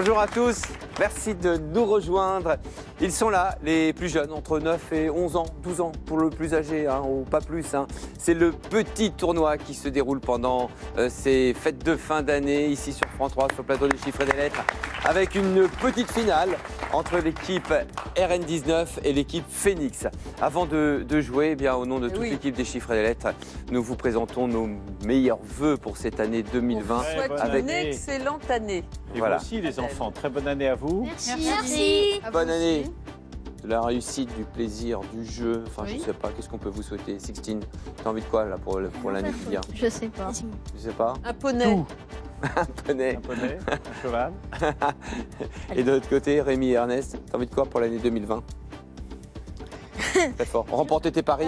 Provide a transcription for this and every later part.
Bonjour à tous, merci de nous rejoindre. Ils sont là, les plus jeunes, entre 9 et 11 ans, 12 ans pour le plus âgé, ou pas plus. C'est le petit tournoi qui se déroule pendant ces fêtes de fin d'année, ici sur France 3, sur le plateau des chiffres et des lettres, avec une petite finale entre l'équipe RN19 et l'équipe Phoenix. Avant de jouer, au nom de toute l'équipe des chiffres et des lettres, nous vous présentons nos meilleurs vœux pour cette année 2020. On vous souhaite une excellente année. Et vous aussi, les enfants, très bonne année à vous. Merci. Bonne année. De la réussite, du plaisir, du jeu. Enfin, je sais pas, qu'est-ce qu'on peut vous souhaiter? Sixtine, t'as envie de quoi là pour l'année qui vient? Je sais pas. Je sais pas. Un poney. Un poney. Un poney, un cheval. Et de l'autre côté, Rémi et Ernest, t'as envie de quoi pour l'année 2020? Très fort. Remporter tes paris?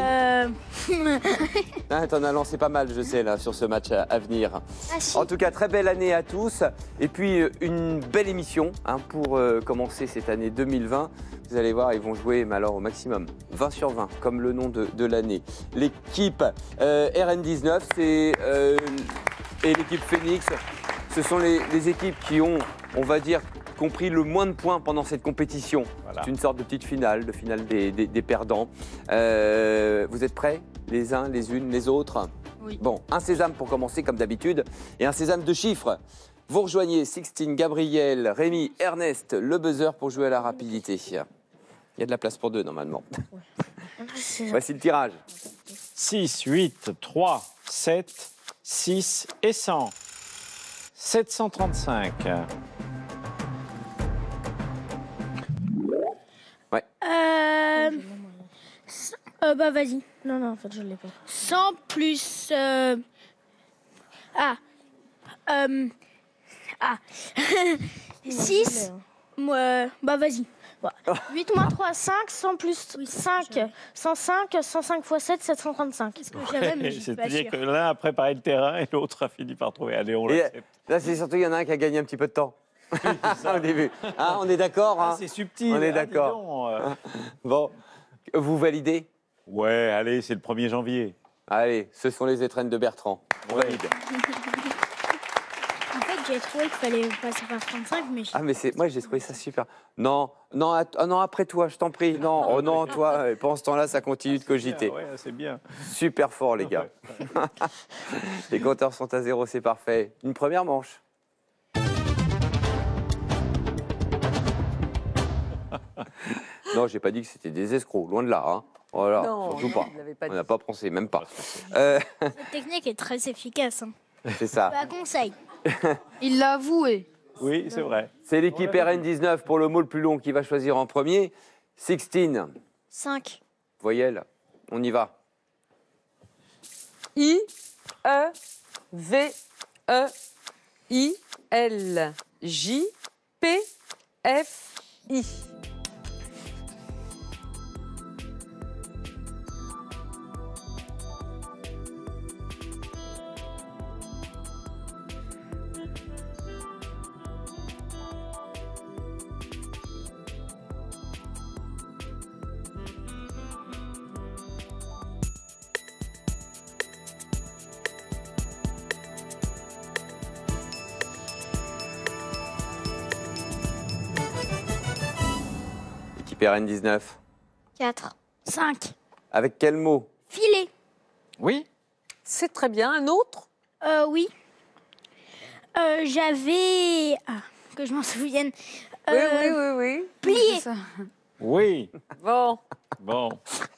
T'en as lancé pas mal, je sais, là, sur ce match à venir. Ah, si. En tout cas, très belle année à tous. Et puis, une belle émission pour commencer cette année 2020. Vous allez voir, ils vont jouer, mais alors au maximum, 20 sur 20, comme le nom de l'année. L'équipe RN19 et l'équipe Phoenix, ce sont les équipes qui ont, on va dire, compris le moins de points pendant cette compétition. Voilà. C'est une sorte de petite finale, des perdants. Vous êtes prêts, les uns, les unes, les autres? Oui. Bon, un sésame pour commencer, comme d'habitude, et un sésame de chiffres. Vous rejoignez Sixtine, Gabriel, Rémi, Ernest, le buzzer pour jouer à la rapidité. Il y a de la place pour deux, normalement. Voici le tirage. 6, 8, 3, 7, 6 et 100. 735. Ouais. Bah vas-y. Non, en fait, je l'ai pas. 100 plus... 6. Bah vas-y. 8 moins 3, 5. 100 plus 5, 105. 105 x 7, 735. Qu'est-ce que j'avais, mais je suis pas C'est-à-dire sûre. que l'un a préparé le terrain et l'autre a fini par trouver. Allez, on l'accepte. Là, c'est surtout qu'il y en a un qui a gagné un petit peu de temps. Au début. On est d'accord, C'est subtil. On est dis d'accord. donc. Bon, vous validez? Ouais, allez, c'est le 1er janvier. Allez, ce sont les étrennes de Bertrand. On valide. En fait, j'ai trouvé qu'il fallait passer par 35, mais... Mais moi, j'ai trouvé ça super. Non, après toi, je t'en prie. Non, oh non, toi, et pendant ce temps-là, ça continue de cogiter. Ouais, c'est bien. Super fort, les gars. Les compteurs sont à 0, c'est parfait. Une première manche. Non, j'ai pas dit que c'était des escrocs, loin de là. Voilà, Non, surtout pas. il l'avait pas On dit. n'a pas pensé, même pas. Cette technique est très efficace. C'est ça. Pas conseil. Il l'a avoué. Oui, c'est vrai. C'est l'équipe RN19 pour le mot le plus long qui va choisir en premier. Sixtine, 5. voyelle, on y va. I, E, V, E, I, L, J, P, F, I. Équipe RN19. 4. 5. Avec quel mot? Filet. Oui. C'est très bien. Un autre? Oui. J'avais... que je m'en souvienne. Oui. Plié. Ça. Oui. Bon, Bon.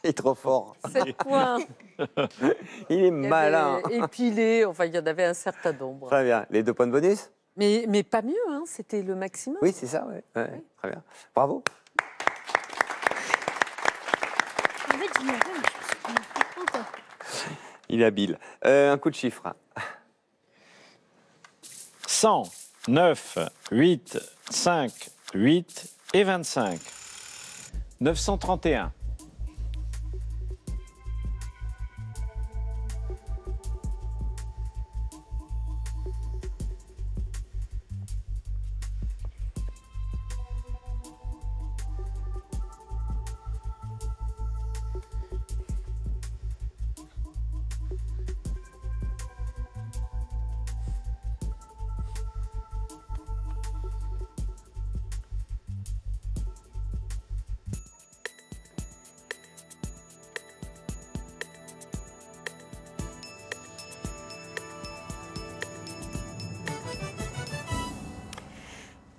Il est trop fort. 7 points. Il est Il y malin. avait épilé, enfin, il y en avait un certain nombre. Très bien. Les 2 points de bonus? Mais pas mieux, c'était le maximum. Oui, c'est ça, ouais. Très bien. Bravo. En fait, je m'en rappelle, mais je me souviens plus trop, quoi. Il est habile. Un coup de chiffre. 100, 9, 8, 5, 8 et 25. 931.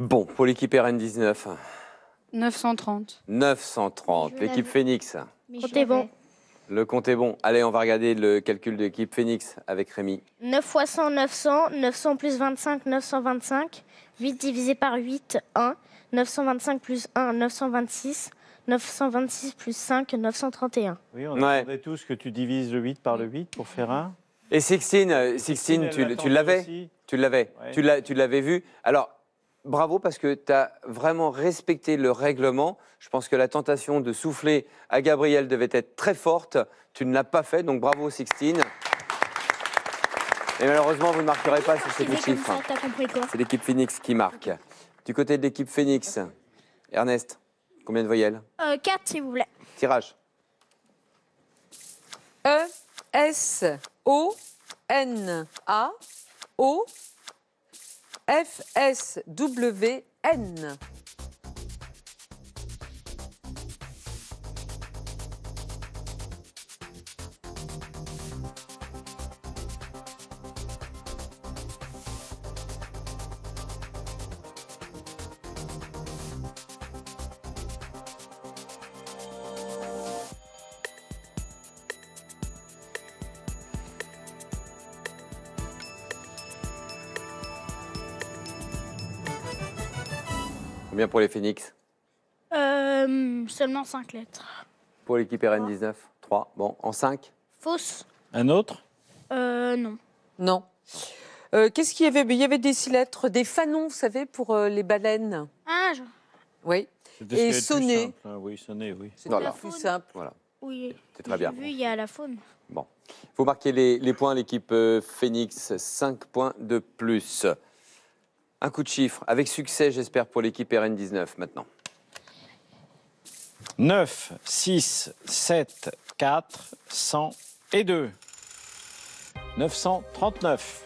Bon, pour l'équipe RN19, 930. 930. Je L'équipe l'avais. Phoenix, Comptez bon. le compte est bon. Allez, on va regarder le calcul de l'équipe Phoenix avec Rémi. 9 fois 100, 900. 900 plus 25, 925. 8 divisé par 8, 1. 925 plus 1, 926. 926 plus 5, 931. Oui, on Ouais. attendait tous que tu divises le 8 par le 8 pour faire un. Et Sixtine, elle tu l'attendait l'avais aussi. Tu l'avais Ouais. Tu l'avais vu. Alors, bravo parce que tu as vraiment respecté le règlement. Je pense que la tentation de souffler à Gabriel devait être très forte. Tu ne l'as pas fait, donc bravo Sixtine. Et malheureusement, vous ne marquerez pas sur ces deux chiffres. T'as compris quoi? C'est l'équipe Phoenix qui marque. Du côté de l'équipe Phoenix, Ernest, combien de voyelles? 4 s'il vous plaît. Tirage. E, S, O, N, A, O, F, S, W, N. Combien pour les Phoenix? Seulement 5 lettres. Pour l'équipe RN19? 3. Bon, en 5? Fausse? Un autre? Non. Non. Qu'est-ce qu'il y avait? Il y avait des 6 lettres, des fanons, vous savez, pour les baleines. Ah, Oui. C'était Et ce qui est le plus sonner. simple, hein. Oui, sonner, oui. C'était Voilà. plus simple. Voilà, oui. c'est très bien. J'ai vu, il y a la faune. Bon. Il faut marquer les points, l'équipe Phoenix, 5 points de plus. Un coup de chiffre, avec succès, j'espère, pour l'équipe RN19 maintenant. 9, 6, 7, 4, 100 et 2. 939.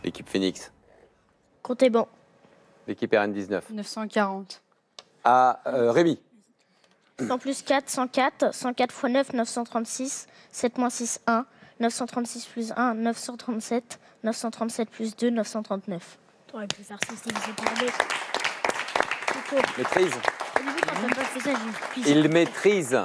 L'équipe Phoenix, Comptez bon. l'équipe RN19. 940. À Rémi, 100 plus 4, 104. 104 fois 9, 936. 7 moins 6, 1. 936 plus 1, 937. 937 plus 2, 939. T'aurais pu faire 6 divisé par 2. maîtrise. Au début, quand t'as pas fait ça, j'ai Il maîtrise.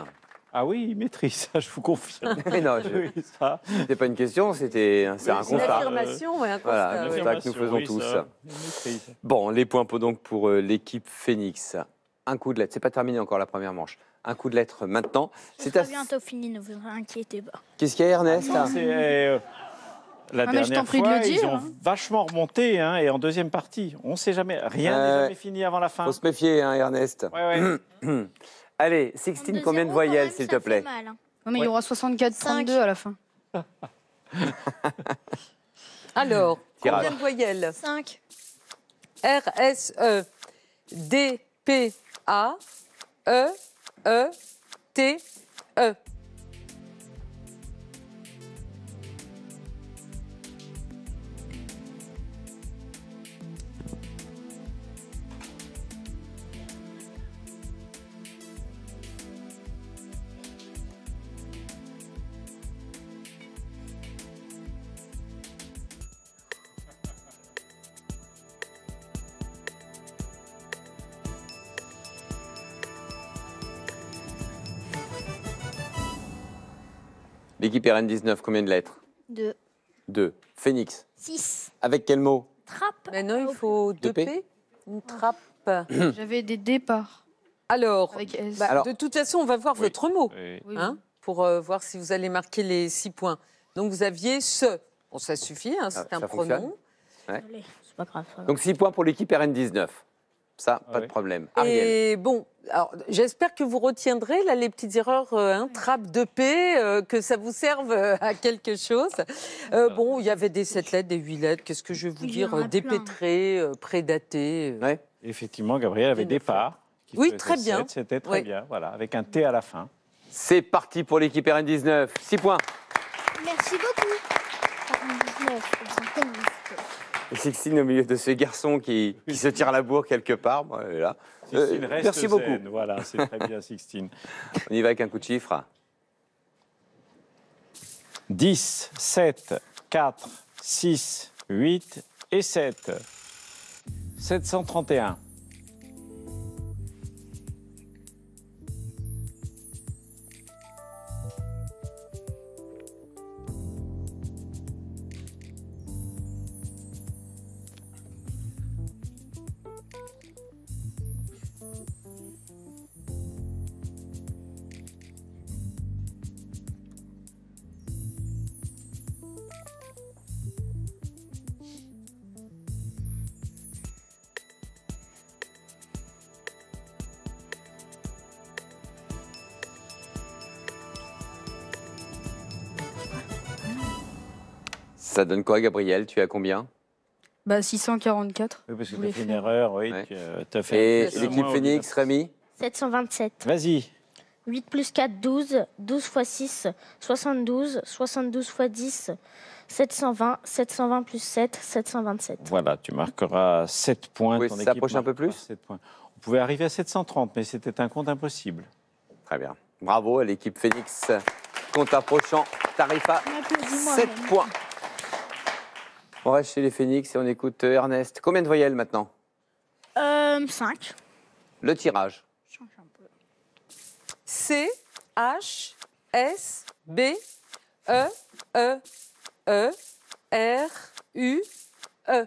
Ah oui, il maîtrise, ça, je vous confirme. Mais non, Oui, ça. c'était pas une question, c'est un C'est une constat. affirmation, ouais, un Voilà, constat, une oui. affirmation. que nous faisons Oui, tous. ça, il maîtrise. Bon, les points donc pour l'équipe Phoenix. Un coup de lettre, c'est pas terminé encore la première manche. Un coup de lettre maintenant. C'est C'est à... bientôt fini, ne vous inquiétez pas. Qu'est-ce qu'il y a, Ernest? C'est, la Ah, mais je dernière t'en prie de fois, le dire, ils ont hein. vachement remonté, hein, et en deuxième partie. On ne sait jamais, rien n'est jamais fini avant la fin. Faut se méfier, hein, Ernest. Ouais, ouais. Allez, Sixtine, combien de voyelles, s'il te plaît? Non, mais il y aura 64-32 à la fin. Alors, Tirage. combien de voyelles? 5. R, S, E, D, P, A, E, E, T, E. L'équipe RN19, combien de lettres? 2. 2. Phoenix. 6. Avec quel mot? Trappe. Maintenant, il faut 2 P. P, une trappe. J'avais des départs Alors, avec S. bah, Alors- de toute façon, on va voir votre mot, Oui. Oui, hein, pour voir si vous allez marquer les 6 points. Donc, vous aviez ce. Bon, ça suffit, hein, c'est Ah, un ça pronom. fonctionne. Allez, c'est pas grave. Donc 6 points pour l'équipe RN19. Ça, pas de Oui. problème. Ariel. Et bon, alors, j'espère que vous retiendrez là, les petites erreurs, trappe de paix, que ça vous serve à quelque chose. Bon, il y avait des 7 lettres, des 8 lettres, qu'est-ce que je vais vous Il y en dire, a plein. dépêtrées, prédatées. Ouais. Effectivement, Gabriel avait Des neuf départ. Qui Oui, faisait très bien. 7, c'était très Oui. bien, voilà, avec un T à la fin. C'est parti pour l'équipe RN19. 6 points. Merci beaucoup. 49, Et Sixtine au milieu de ces garçons qui se tirent la bourre quelque part. Bon, elle est là. Sixtine reste Merci zen. beaucoup. Voilà, c'est très bien, Sixtine. On y va avec un coup de chiffre. 10, 7, 4, 6, 8 et 7. 731. Ça donne quoi, Gabriel? Tu as combien? Bah 644. Oui, parce que Vous tu as voulez fait une faire erreur, oui. Ouais. Tu as fait Et un peu l'équipe moins, Phoenix, Rémi? 727. Vas-y. 8 plus 4, 12. 12 fois 6, 72. 72 fois 10, 720. 720 plus 7, 727. Voilà, tu marqueras 7 points. Oui, ton ça équipe s'approche un peu marquera plus 7 points. On pouvait arriver à 730, mais c'était un compte impossible. Très bien. Bravo à l'équipe Phoenix. Compte approchant, tarif à Applaudis-moi, 7 même. points. On reste chez les Phoenix et on écoute Ernest. Combien de voyelles maintenant? 5. Le tirage. C, H, S, B, E, E, E, R, U, E.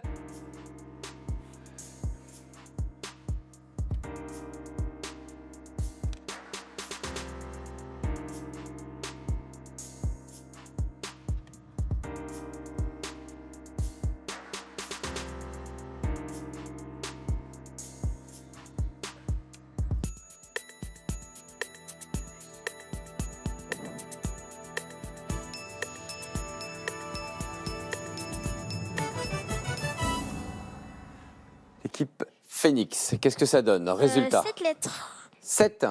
L'équipe Phoenix, qu'est-ce que ça donne? Résultat. 7 lettres. 7.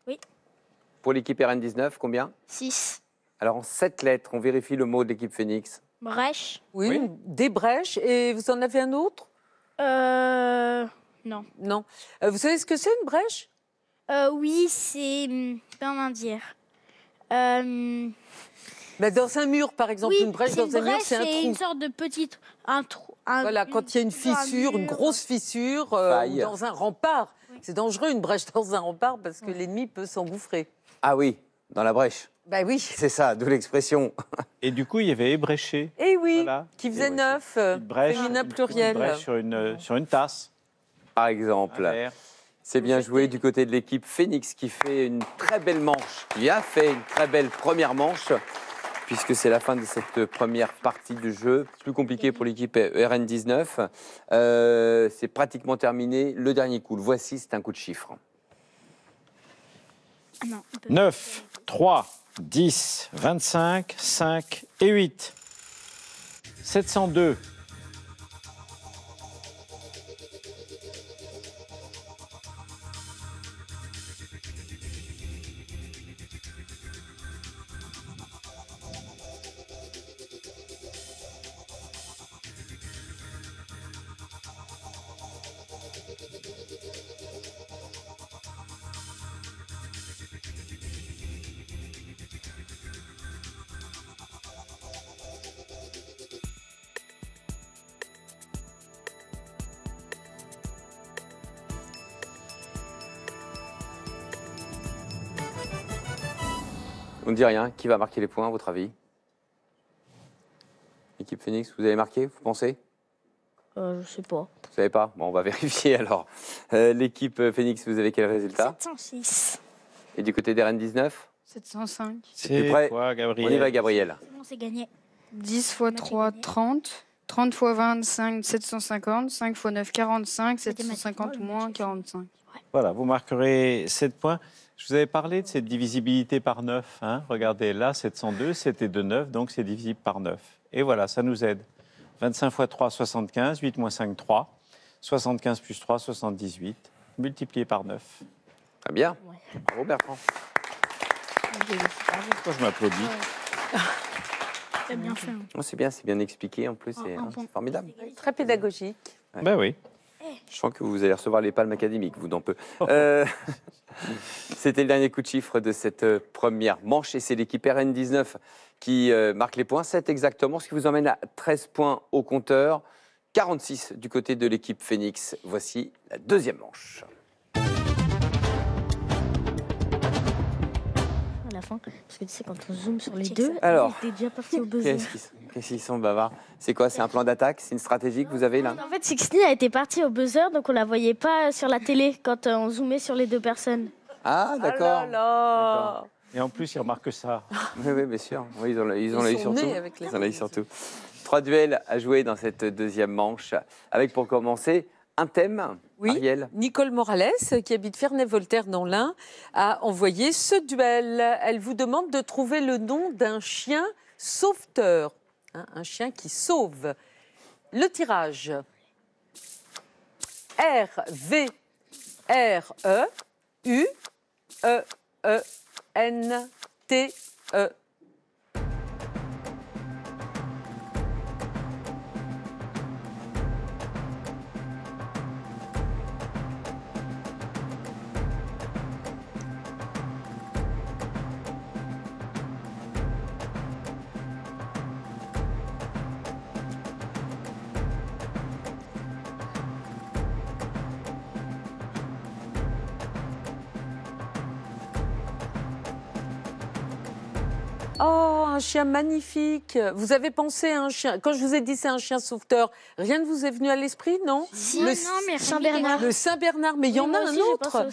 Oui. Pour l'équipe RN19, combien? 6. Alors en 7 lettres, on vérifie le mot de l'équipe Phoenix. Brèche. Oui, Oui. des brèches. Et vous en avez un autre? Non. Non. Vous savez ce que c'est une brèche? Oui, c'est. Comment dire Bah, dans un mur, par exemple, Oui, une brèche c'est dans une un mur, brèche, c'est un c'est une trou. sorte de petite. Un trou. Voilà, quand il y a une fissure, une grosse fissure, Faille. ou dans un rempart. C'est dangereux, une brèche dans un rempart, parce que l'ennemi peut s'engouffrer. Ah oui, dans la brèche. Bah oui. C'est ça, d'où l'expression. Et du coup, il y avait ébréché. Eh oui, Voilà. qui faisait Et ouais, neuf, Une brèche, féminin une petite pluriel. brèche sur une tasse. Par un exemple. verre. C'est bien joué du côté de l'équipe Phoenix qui fait une très belle manche, qui a fait une très belle première manche, puisque c'est la fin de cette première partie du jeu. Plus compliqué pour l'équipe RN19. C'est pratiquement terminé. Le dernier coup, le voici, c'est un coup de chiffre. Non. 9, 3, 10, 25, 5 et 8. 702. On ne dit rien. Qui va marquer les points, à votre avis? Équipe Phoenix, vous avez marqué, vous pensez? Je sais pas. Vous savez pas? Bon, on va vérifier alors. L'équipe Phoenix, vous avez quel résultat? 706. Et du côté des RN19? 705. plus près. Quoi, Gabriel? On y va, Gabriel. C'est bon, c'est gagné. 10 fois Moi, j'ai 3, gagné. 30. 30 x 25, 750. 5 x 9, 45. 750 moins 45. Voilà, vous marquerez 7 points. Je vous avais parlé de cette divisibilité par 9. Hein. Regardez, là, 702, c'était de 9, donc c'est divisible par 9. Et voilà, ça nous aide. 25 x 3, 75. 8 moins 5, 3. 75 plus 3, 78. Multiplié par 9. Très bien. Bravo Bertrand. Pourquoi je m'applaudis? C'est bien fait. Oh, c'est bien expliqué en plus, c'est formidable. Très pédagogique. Ben oui. Je sens que vous allez recevoir les palmes académiques, vous d'en peu. C'était le dernier coup de chiffre de cette première manche et c'est l'équipe RN19 qui marque les points. 7 exactement, ce qui vous emmène à 13 points au compteur. 46 du côté de l'équipe Phoenix. Voici la deuxième manche. À la fin, parce que tu sais, quand on zoome sur les deux, Alors, il était déjà parti au buzzer. Qu'est-ce qu'ils sont bavards? C'est quoi? C'est un plan d'attaque? C'est une stratégie que vous avez là? En fait, Sixty a été parti au buzzer, donc on la voyait pas sur la télé quand on zoomait sur les deux personnes. Ah, d'accord. Oh là là. Et en plus, il remarque ça. Oui, bien sûr. Oui, ils ont l'œil sont sur tout. nés avec les Ils ont l'œil sur tout. 3 duels à jouer dans cette deuxième manche, avec pour commencer un thème. Oui, Ariel. Nicole Morales, qui habite Ferney-Voltaire dans l'Ain, a envoyé ce duel. Elle vous demande de trouver le nom d'un chien sauveteur, hein, un chien qui sauve. Le tirage. R-V-R-E-U-E-E-N-T-E. Oh, un chien magnifique. Vous avez pensé à un chien. Quand je vous ai dit c'est un chien sauveteur, rien ne vous est venu à l'esprit, non? Si, Le- mais Saint-Bernard. Le Saint-Bernard, mais il y en a un autre.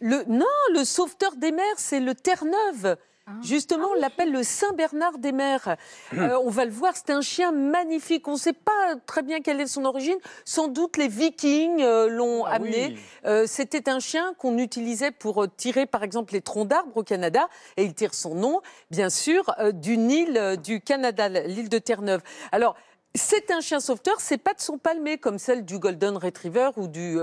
Non, le sauveteur des mers, c'est le Terre-Neuve. Justement, on l'appelle le Saint-Bernard des mers. On va le voir, c'est un chien magnifique. On ne sait pas très bien quelle est son origine. Sans doute les Vikings l'ont amené. Oui. C'était un chien qu'on utilisait pour tirer, par exemple, les troncs d'arbres au Canada. Et il tire son nom, bien sûr, d'une île du Canada, l'île de Terre-Neuve. Alors, c'est un chien sauveteur, c'est pas de son palmé comme celle du Golden Retriever ou du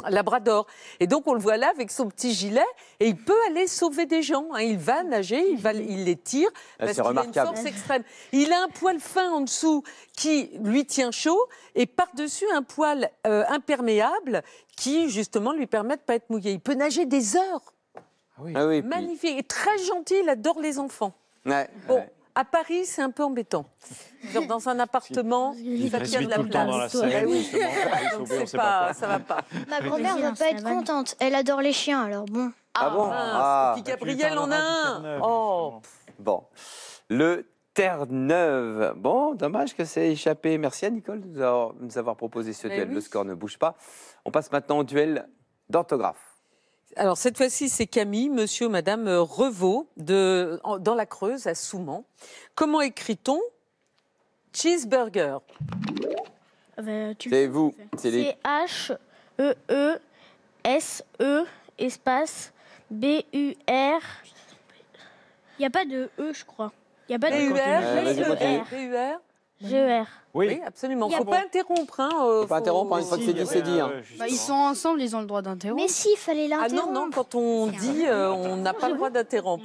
Labrador. Et donc on le voit là avec son petit gilet et il peut aller sauver des gens. Hein. Il va nager, il les tire parce qu'il a une force extrême. Il a un poil fin en dessous qui lui tient chaud et par-dessus un poil imperméable qui justement lui permet de pas être mouillé. Il peut nager des heures. Ah oui, Magnifique et très gentil, il adore les enfants. Ouais, Bon. ouais. À Paris, c'est un peu embêtant. Dans un appartement, ça tient de la tout le temps dans la place. scène, Oui. justement, pour les Donc sauver, on c'est sait pas quoi. ça va pas. Ma grand-mère ne va pas être contente. Elle adore les chiens, alors bon. Ah bon? mince. Ah. Et puis Gabriel en a un. Oh. Bon. Le Terre-Neuve. Bon, dommage que c'est échappé. Merci à Nicole de nous avoir proposé ce duel. oui. Le score ne bouge pas. On passe maintenant au duel d'orthographe. Alors cette fois-ci, c'est Camille, monsieur ou madame Revaux, dans la Creuse, à Soumans. Comment écrit-on cheeseburger? C'est vous. C'est les... C-H-E-E-S-E espace B-U-R. Il n'y a pas de E, je crois. Il n'y a pas de vas-y, continue. B-U-R. G-E-R. Oui, absolument. Il ne faut bon. pas interrompre. Hein, Faut pas interrompre, hein, une fois que c'est dit, c'est dit. Hein. Bah, ils sont ensemble, ils ont le droit d'interrompre. Mais si, il fallait Ah l'interrompre. non, quand on dit, on n'a pas le droit d'interrompre.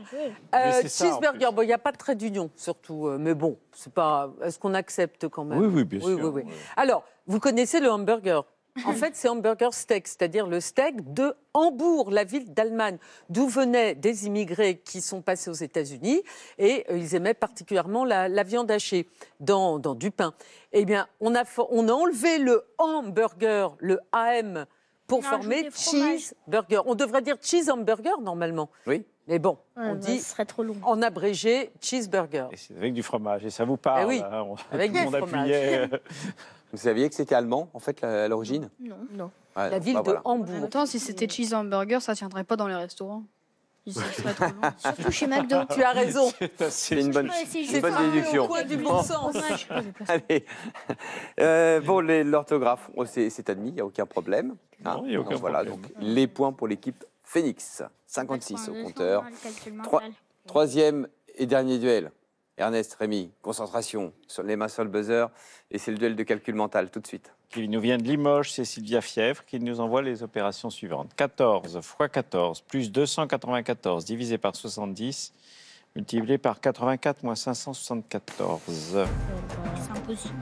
Mais c'est ça, en Cheeseburger, plus. bon, il n'y a pas de trait d'union, surtout. Mais bon, c'est pas. Est-ce qu'on accepte quand même? Oui, bien sûr. Oui. Alors, vous connaissez le hamburger? En fait, c'est hamburger steak, c'est-à-dire le steak de Hambourg, la ville d'Allemagne, d'où venaient des immigrés qui sont passés aux États-Unis et ils aimaient particulièrement la viande hachée dans du pain. Eh bien, on a enlevé le hamburger, le AM, pour On a former ajouté fromage. cheeseburger. On devrait dire cheese hamburger normalement. Oui. Mais bon, on dit Ce serait trop long. en abrégé cheeseburger. Et c'est avec du fromage, et ça vous parle. Eh oui, hein, avec tout le du monde fromage. appuyait. Vous saviez que c'était allemand, en fait, à l'origine? Non. Ouais, La ville bah de voilà. En Hambourg. même temps, si c'était cheese hamburger, ça tiendrait pas dans les restaurants. Ce serait trop long. Surtout chez McDo. Tu as raison. C'est une bonne, Ouais, c'est une juste bonne un déduction. Au coin du bon sens. Dommage. Allez. Bon, l'orthographe, c'est admis, il n'y a aucun problème. Non, il n'y a aucun Donc, voilà, problème. donc les points pour l'équipe Phoenix. 56 au compteur. Troisième et dernier duel. Ernest, Rémi, concentration, sur les mains sur le buzzer. Et c'est le duel de calcul mental, tout de suite. Qui nous vient de Limoges, c'est Sylvia Fièvre qui nous envoie les opérations suivantes. 14 x 14 plus 294 divisé par 70 multiplié par 84 moins 574. C'est impossible.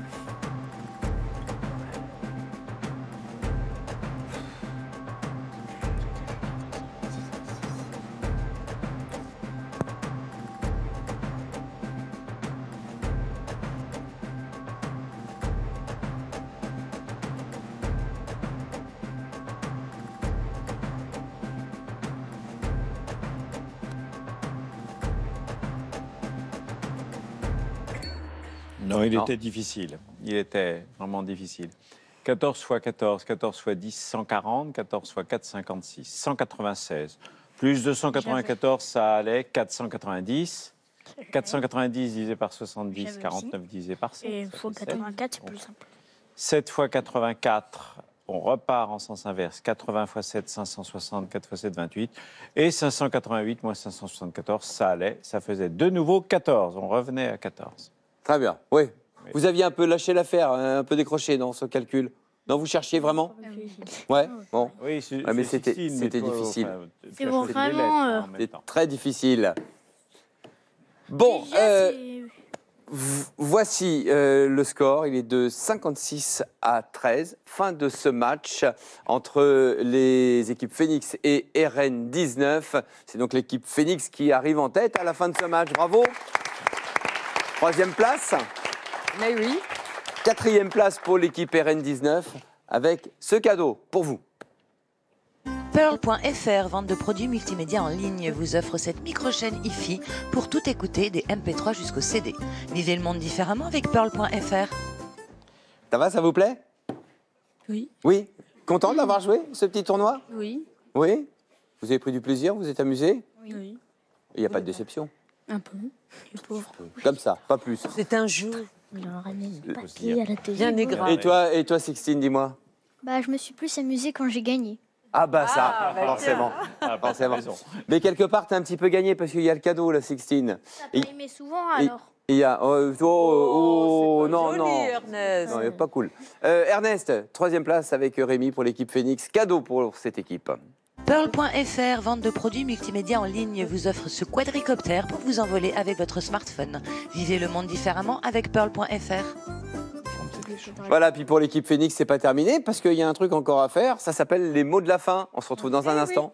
Non, il Non. était difficile. Il était vraiment difficile. 14 x 14, 14 x 10, 140, 14 x 4, 56, 196. Plus 294, ça allait 490. 490 divisé par 70, J'avais aussi. 49 divisé par 7. Et ça faut fait 84, c'est plus simple. 7 x 84, on repart en sens inverse. 80 x 7, 560, 4 x 7, 28. Et 588 moins 574, ça allait. Ça faisait de nouveau 14. On revenait à 14. Très bien, oui. Vous aviez un peu lâché l'affaire, un peu décroché dans ce calcul. Non, vous cherchiez vraiment Ouais, bon. Oui, c'est Ouais, mais c'était Christine, mais toi, difficile. tu as bon, fait des vraiment, lettres, hein, en même C'est temps. très difficile. Bon, voici le score. Il est de 56 à 13. Fin de ce match entre les équipes Phoenix et RN19. C'est donc l'équipe Phoenix qui arrive en tête à la fin de ce match. Bravo. Troisième place. Mais oui. Quatrième place pour l'équipe RN19 avec ce cadeau pour vous. Pearl.fr, vente de produits multimédia en ligne, vous offre cette micro-chaîne hi-fi pour tout écouter des MP3 jusqu'au CD. Vivez le monde différemment avec Pearl.fr. Ça va, ça vous plaît? Oui. Oui. Content d'avoir joué ce petit tournoi? Oui. Oui. Vous avez pris du plaisir? Vous êtes amusé? Oui. Il n'y a pas de déception? Un peu. Le pauvre. Comme ça, pas plus. C'est un jeu. Il en ramène faut pas se dire. à la télé. Bien et grave. Et toi, Sixtine, dis-moi. Bah, je me suis plus amusée quand j'ai gagné. Ah bah ça, Ah, bah forcément. Ah, bah, Forcément. raison. Mais quelque part, t'as un petit peu gagné parce qu'il y a le cadeau, la Sixtine. T'as pas aimé souvent alors? Il y a... Oh, non, Joli, non. Ernest. Non, il est pas cool. Ernest, troisième place avec Rémi pour l'équipe Phoenix. Cadeau pour cette équipe. Pearl.fr, vente de produits multimédia en ligne, vous offre ce quadricoptère pour vous envoler avec votre smartphone. Vivez le monde différemment avec Pearl.fr. Voilà, puis pour l'équipe Phoenix, c'est pas terminé parce qu'il y a un truc encore à faire. Ça s'appelle les mots de la fin. On se retrouve dans un instant.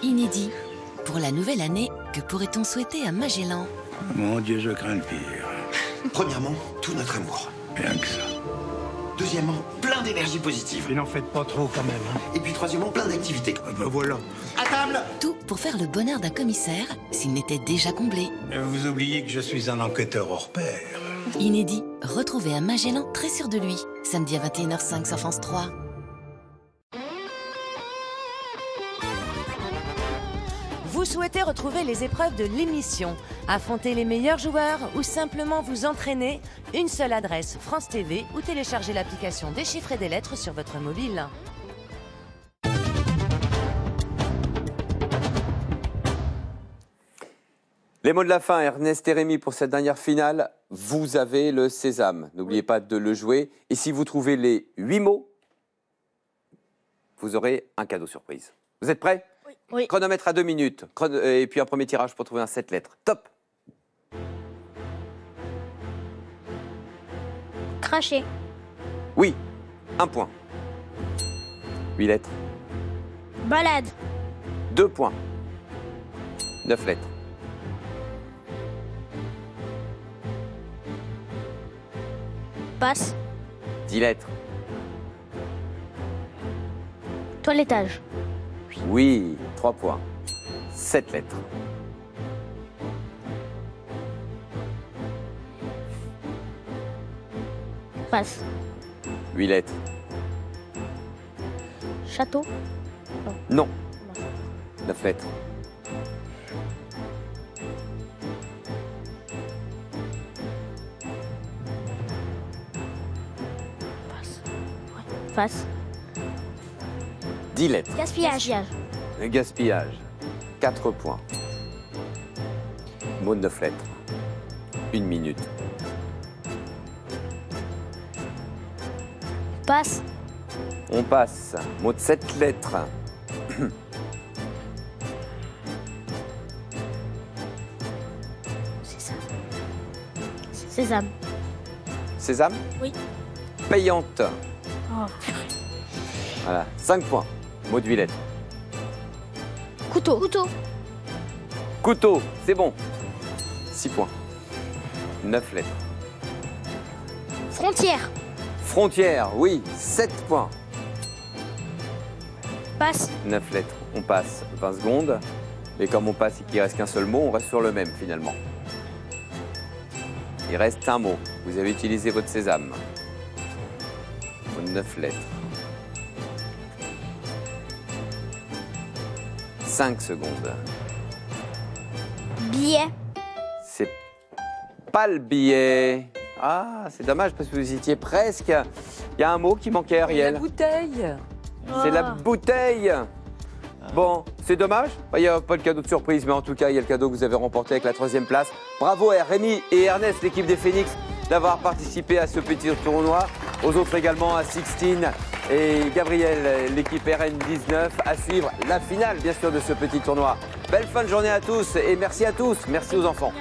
Inédit. Pour la nouvelle année, que pourrait-on souhaiter à Magellan? Mon Dieu, je crains le pire. Premièrement, tout notre amour. Rien que ça. Deuxièmement, plein d'énergie positive. Et n'en faites pas trop quand même. Hein. Et puis troisièmement, plein d'activités. Ben voilà. À table! Tout pour faire le bonheur d'un commissaire s'il n'était déjà comblé. Vous oubliez que je suis un enquêteur hors pair. Inédit. Retrouvez un Magellan très sûr de lui. Samedi à 21h05 sur France 3. Vous souhaitez retrouver les épreuves de l'émission, affronter les meilleurs joueurs ou simplement vous entraîner? Une seule adresse, France TV, ou téléchargez l'application Déchiffrer des lettres sur votre mobile. Les mots de la fin, Ernest et Rémi, pour cette dernière finale. Vous avez le sésame. N'oubliez pas de le jouer. Et si vous trouvez les 8 mots, vous aurez un cadeau surprise. Vous êtes prêts? Oui. Chronomètre à 2 minutes. Et puis un premier tirage pour trouver un 7 lettres. Top! Cracher. Oui, 1 point. 8 lettres. Balade. 2 points. 9 lettres. Passe. 10 lettres. Toilettage. Oui, 3 points. 7 lettres. Passe. 8 lettres. Château. Non. 9 lettres. Face. 10 lettres. Gaspillage. Le gaspillage. 4 points. Mot de 9 lettres. 1 minute. Passe. On passe. Mot de 7 lettres. Sésame. Sésame? Oui. Payante. Oh. Voilà. 5 points. Mot de 8 lettres. Couteau. Couteau. Couteau. C'est bon. 6 points. 9 lettres. Frontière. Frontière. Oui. 7 points. Passe. 9 lettres. On passe 20 secondes. Et comme on passe et qu'il ne reste qu'un seul mot, on reste sur le même finalement. Il reste un mot. Vous avez utilisé votre sésame. 9 lettres. 5 secondes. Billet. C'est pas le billet. Ah, c'est dommage parce que vous y étiez presque. Il y a un mot qui manquait, Ariel. La bouteille. C'est la bouteille. Bon, c'est dommage. Il n'y a pas de cadeau de surprise, mais en tout cas, il y a le cadeau que vous avez remporté avec la 3e place. Bravo à Rémi et Ernest, l'équipe des Phoenix, d'avoir participé à ce petit tournoi. Aux autres également, à Sixtine et Gabriel, l'équipe RN19, à suivre la finale, bien sûr, de ce petit tournoi. Belle fin de journée à tous et merci à tous. Merci aux enfants.